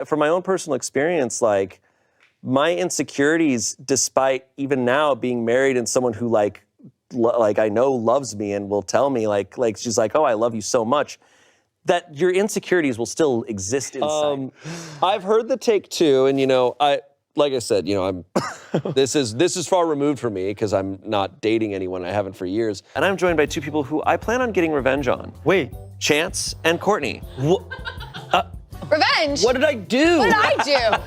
from my own personal experience, like my insecurities, despite even now being married and someone who like I know loves me and will tell me like she's like, oh, I love you so much, that your insecurities will still exist inside. I've heard the take too, and like I said, I'm this is far removed from me because I'm not dating anyone. I haven't for years. And I'm joined by two people who I plan on getting revenge on. Wait. Chance and Courtney. Revenge? What did I do? What did I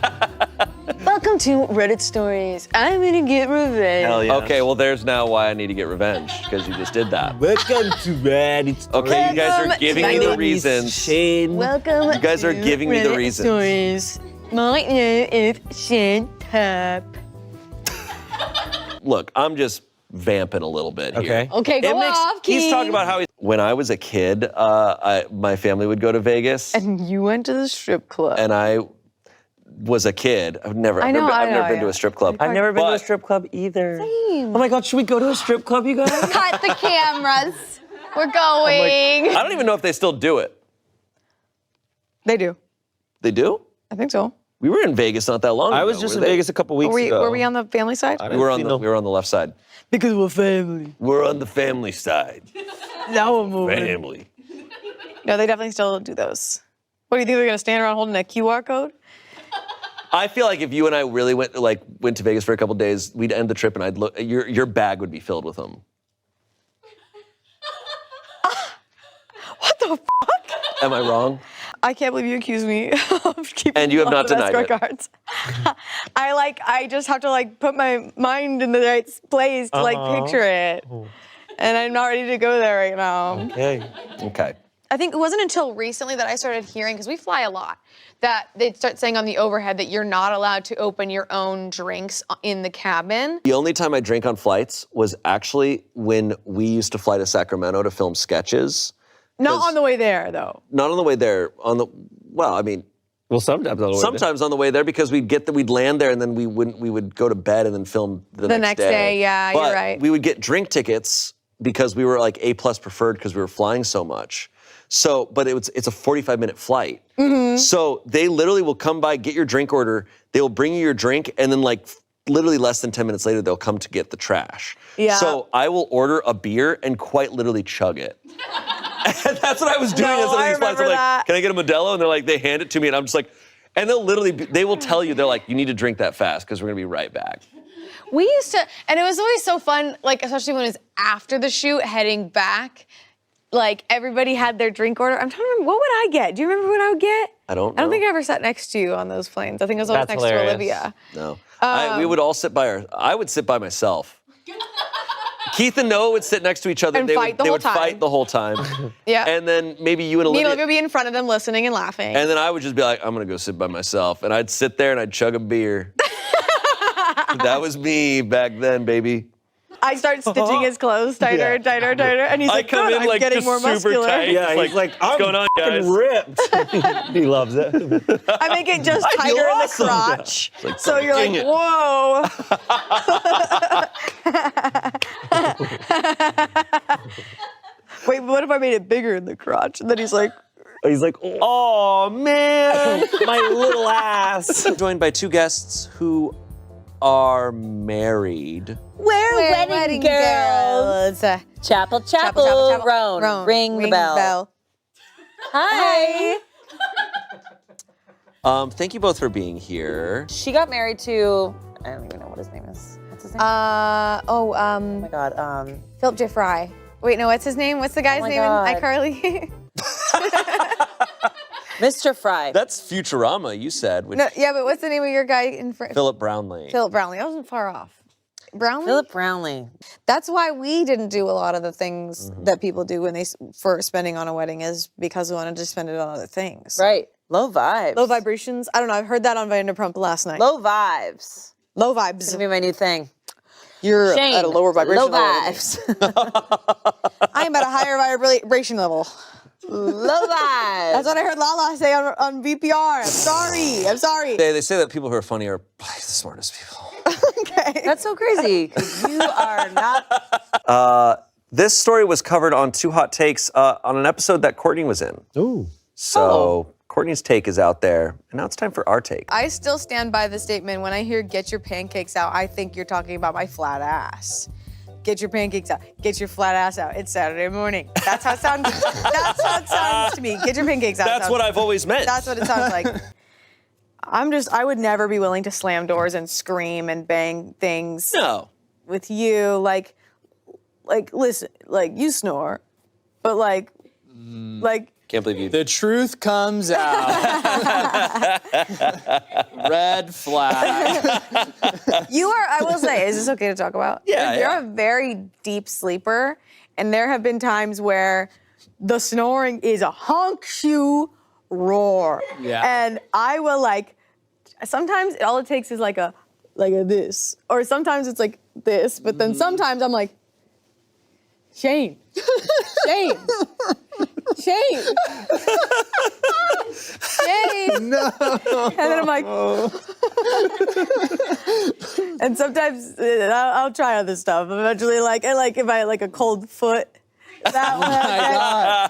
do? Welcome to Reddit Stories. I'm gonna get revenge. Hell yeah. Okay, well, there's now why I need to get revenge because you just did that. Welcome to Reddit Stories. Okay, you guys are giving me the reasons. Shane. Welcome You guys are to giving me the Reddit reasons. Stories. My name is Shane Tap. Look, I'm just vamping a little bit here. Okay. Okay, go off, Keith. He's talking about how when I was a kid, my family would go to Vegas, And you went to the strip club. and I was a kid. I've never been to a strip club. I've never been to a But- strip club either. Same. Oh my God, should we go to a strip club, you guys? Cut the cameras. We're going. I don't even know if they still do it. They do. They do? I think so. We were in Vegas not that long ago. I was just were in they? Vegas a couple weeks ago. Were we on the family side? We were on the left side. Because we're family. We're on the family side. Now we're moving. Family. No, they definitely still do those. What do you think they're gonna stand around holding a QR code? I feel like if you and I really went to Vegas for a couple days, we'd end the trip and I'd look. Your bag would be filled with them. What the fuck? Am I wrong? I can't believe you accuse me of keeping And you have a lot not of denied escort it. cards. I just have to put my mind in the right place to picture it. And I'm not ready to go there right now. Okay. Okay. I think it wasn't until recently that I started hearing, because we fly a lot, that they'd start saying on the overhead that you're not allowed to open your own drinks in the cabin. The only time I drank on flights was actually when we used to fly to Sacramento to film sketches. Not on the way there, though. Not on the way there. Well, sometimes on the way Sometimes on the way there because we'd land there and then we would go to bed and then film the next day. The next day, yeah, But you're right. we would get drink tickets because we were like A+ preferred because we were flying so much. So, but it's a 45-minute flight. Mm-hmm. So they literally will come by, get your drink order, they will bring you your drink, and then literally less than 10 minutes later, they'll come to get the trash. Yeah. So I will order a beer and quite literally chug it. And that's what I was doing No, as one of I these flights. I'm remember like, that. can I get a Modelo? And they're like, they hand it to me, and I'm just like, and they will tell you, they're like, you need to drink that fast because we're gonna be right back. We used to, and it was always so fun, especially when it was after the shoot, heading back. Everybody had their drink order. I'm trying to remember, what would I get? Do you remember what I would get? I don't know. I don't think I ever sat next to you on those planes. I think I was always That's next hilarious. to Olivia. No. We would all sit I would sit by myself. Keith and Noah would sit next to each other. And they fight would, the whole they would fight time. the whole time. Yeah. And then maybe you and Me Olivia. and Olivia would be in front of them listening and laughing. And then I would just be like, I'm gonna go sit by myself. And I'd sit there and I'd chug a beer. That was me back then, baby. I start stitching his clothes tighter, tighter, tighter, and he's like, come "Good, in I'm getting just more super muscular." tight. Yeah, It's he's like, what's going on, guys? ripped. He loves it. I make it just I feel tighter in the awesome. crotch, like, so you're like, dang it. "Whoa." Wait, but what if I made it bigger in the crotch? And then he's like, Oh man, my little ass. I'm joined by two guests who are married. We're wedding girls. Chapel, chapel, Roan. Ring the bell. Hi. Thank you both for being here. She got married to, I don't even know what his name is. What's his name? Oh my God. Philip J. Fry. Wait, no, what's his name? What's the guy's my name God. in iCarly? Mr. Fry. That's Futurama, you said. Which No, yeah, but what's the name of your guy in front? Philip Brownlee. Philip Brownlee. I wasn't far off. Brownlee? Philip Brownlee. That's why we didn't do a lot of the things that people do when for spending on a wedding, is because we wanted to spend it on other things. Right. Low vibes. Low vibrations. I don't know. I heard that on Vanderpump last night. Low vibes. Low It's vibes. gonna be my new thing. You're Shane, at a lower vibration low level. vibes. I am at a higher vibration level. Low vibes. That's what I heard Lala say on VPR. I'm sorry. I'm sorry. They say that people who are funny are the smartest people. Okay. That's so crazy, because you are not. This story was covered on Two Hot Takes on an episode that Courtney was in. Ooh. So Courtney's take is out there, and now it's time for our take. I still stand by the statement, when I hear get your pancakes out, I think you're talking about my flat ass. Get your pancakes out. Get your flat ass out. It's Saturday morning. That's how it sounds. That's how it sounds to me. Get your pancakes out. That's what I've always meant. That's what it sounds like. I would never be willing to slam doors and scream and bang things No. with you. Like, listen, like, you snore, but like, Can't believe you. The truth comes out. Red flag. you are, I will say, is this okay to talk about? Yeah, You're yeah. a very deep sleeper, and there have been times where the snoring is a honk shoe roar. Yeah. And I will like, sometimes all it takes is like a this, or sometimes it's like this, but then sometimes I'm like, Shane, Shane, Shane, Shane. No. And then I'm like, and sometimes I'll try other stuff. Eventually, like if I like a cold foot, that one.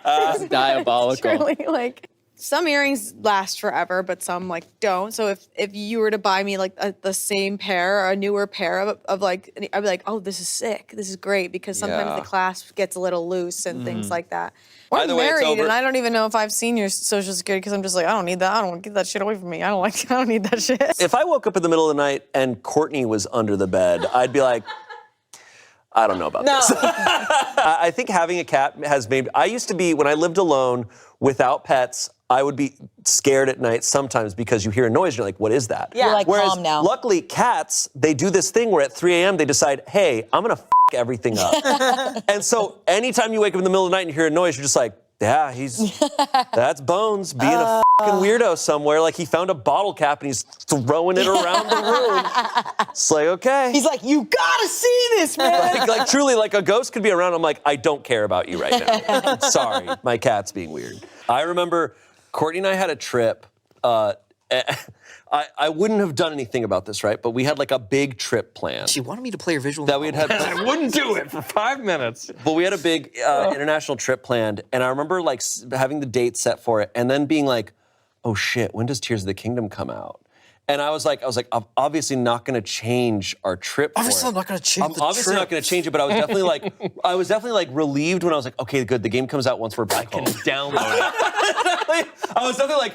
That's diabolical. Truly, like, some earrings last forever, but some like don't. So if you were to buy me like the same pair or a newer pair of like, I'd be like, oh, this is sick. This is great, because sometimes Yeah. the clasp gets a little loose and things like that. We're Either way, it's married, over. and I don't even know if I've seen your social security, because I'm just like, I don't need that. I don't get that shit away from me. I don't need that shit. If I woke up in the middle of the night and Courtney was under the bed, I'd be like, I don't know about this. I think having a cat has made, I used to be, when I lived alone without pets, I would be scared at night sometimes because you hear a noise and you're like, what is that? Yeah. You're like, Whereas, calm now. luckily, cats, they do this thing where at 3 a.m. they decide, hey, I'm gonna everything up. And so anytime you wake up in the middle of the night and you hear a noise, you're just like, yeah, that's Bones being a fucking weirdo somewhere. Like, he found a bottle cap and he's throwing it around the room. It's like, okay. He's like, you gotta see this, man. Like truly, like a ghost could be around. I'm like, I don't care about you right now. Sorry, my cat's being weird. I remember Courtney and I had a trip. I wouldn't have done anything about this, right? But we had like a big trip planned. She wanted me to play her visual That we had I wouldn't do it for 5 minutes. But we had a big international trip planned, and I remember like having the date set for it, and then being like, "Oh shit, when does Tears of the Kingdom come out?" And I was like, I'm obviously not going to change our trip. Obviously, for it. I'm not gonna change I'm the obviously trip. not going to change it, but I was definitely like relieved when I was like, okay, good, the game comes out once we're back home. Download it. I was definitely like,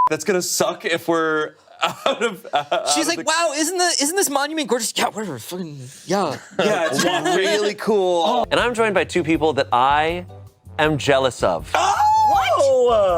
that's going to suck if we're out of. She's like, wow, isn't this monument gorgeous? Yeah, whatever, fucking, yeah. Yeah, it's really cool. And I'm joined by two people that I am jealous of.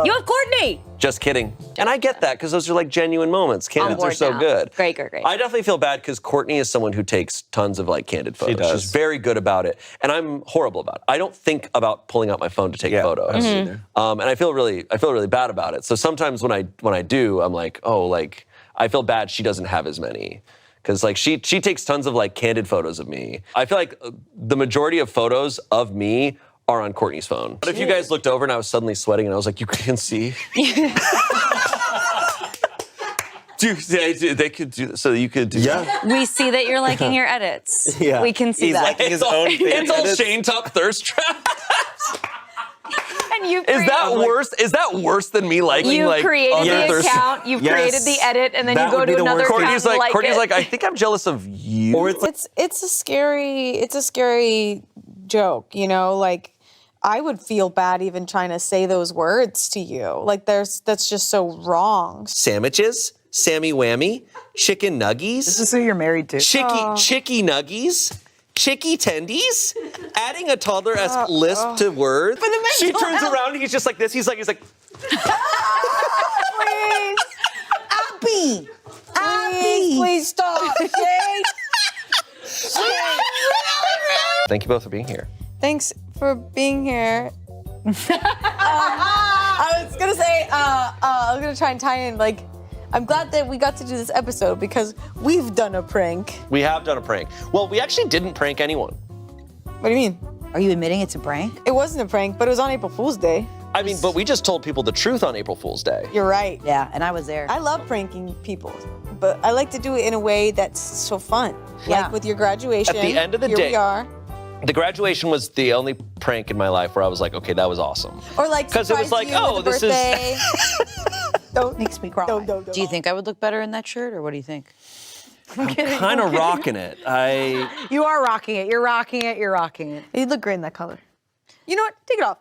You have Courtney. Just kidding. And I get that, because those are like genuine moments. Candids are board so now. good. Great. I definitely feel bad because Courtney is someone who takes tons of like candid photos. does. She's very good about it. And I'm horrible about it. I don't think about pulling out my phone to take photos. And I feel really bad about it. So sometimes when I do, I'm like, oh, like, I feel bad she doesn't have as many. Because like she takes tons of like candid photos of me. I feel like the majority of photos of me are on Courtney's phone. But if you guys looked over and I was suddenly sweating and I was like, you can see? Dude, they could do this, so you could do that. We see that you're liking your edits. Yeah. We can see He's that. liking his own It's all edits. Shane Top thirst trap. And you Is that worse? Is that worse than me liking You like created other the thirst? account, you've Yes. created the edit, and then That you go would be to the another worst. account Courtney's and like, like it. I think I'm jealous of you. Or it's It's a scary joke, you know, like, I would feel bad even trying to say those words to you. Like, that's just so wrong. Sandwiches, Sammy Whammy, chicken nuggies, This is who you're married to. chicky nuggies, chicky tendies, adding a toddler-esque lisp to words. She turns around and he's just like this. He's like, Please. Please stop. Thank you both for being here. Thanks for being here. I was gonna say, I was gonna try and tie in, like, I'm glad that we got to do this episode because we've done a prank. We have done a prank. Well, we actually didn't prank anyone. What do you mean? Are you admitting it's a prank? It wasn't a prank, but it was on April Fool's Day. I mean, but we just told people the truth on April Fool's Day. You're right. Yeah, and I was there. I love pranking people, but I like to do it in a way that's so fun. Yeah. Like with your graduation. At the end of the here day- we are. The graduation was the only prank in my life where I was like, okay, that was awesome. Or like 'Cause it was surprise like, you oh, with a this is- birthday. Don't. Makes me cry. Don't. Do you think I would look better in that shirt, or what do you think? Kind of rocking it. You are rocking it. You're rocking it. You're rocking it. You look great in that color. You know what? Take it off.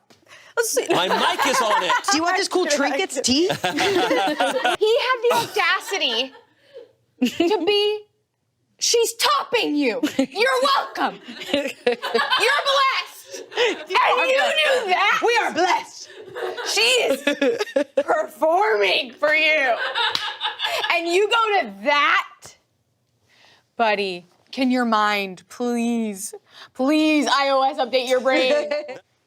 Let's see. My mic is on it. Do you want this cool trinkets, teeth? He had the audacity to be, she's topping you. You're welcome. You're blessed. And you knew that. We are blessed. She is performing for you. And you go to that? Buddy, can your mind please iOS update your brain?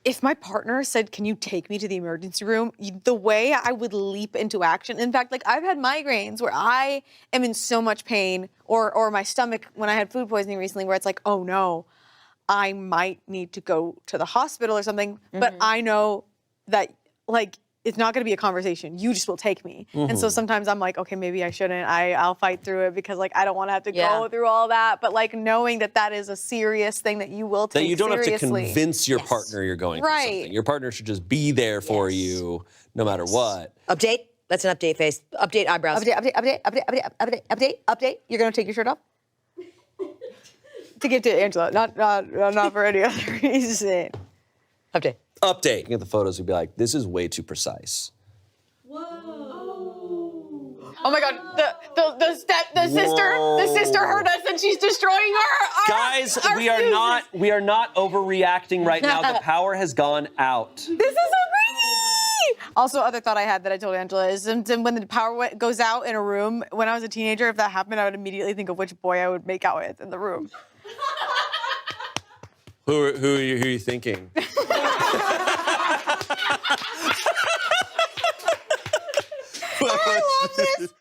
If my partner said, can you take me to the emergency room, the way I would leap into action, in fact, like I've had migraines where I am in so much pain, or my stomach, when I had food poisoning recently, where it's like, oh no, I might need to go to the hospital or something, but I know that like, it's not gonna be a conversation. You just will take me. And so sometimes I'm like, okay, maybe I shouldn't. I'll fight through it because like I don't wanna have to go through all that. But like knowing that that is a serious thing that you will take That you don't seriously. have to convince your partner you're going through something. Your partner should just be there for you no matter what. Update. That's an update face. Update eyebrows. Update. You're gonna take your shirt off? To give to Angela, not for any other reason. Update. Update. Looking at the photos, we'd be like, this is way too precise. Oh my God, the sister heard us and she's destroying our Guys, we fuses. are not overreacting right now. The power has gone out. This is so crazy! Also, other thought I had that I told Angela is when the power goes out in a room, when I was a teenager, if that happened, I would immediately think of which boy I would make out with in the room. Who are you thinking? I love this.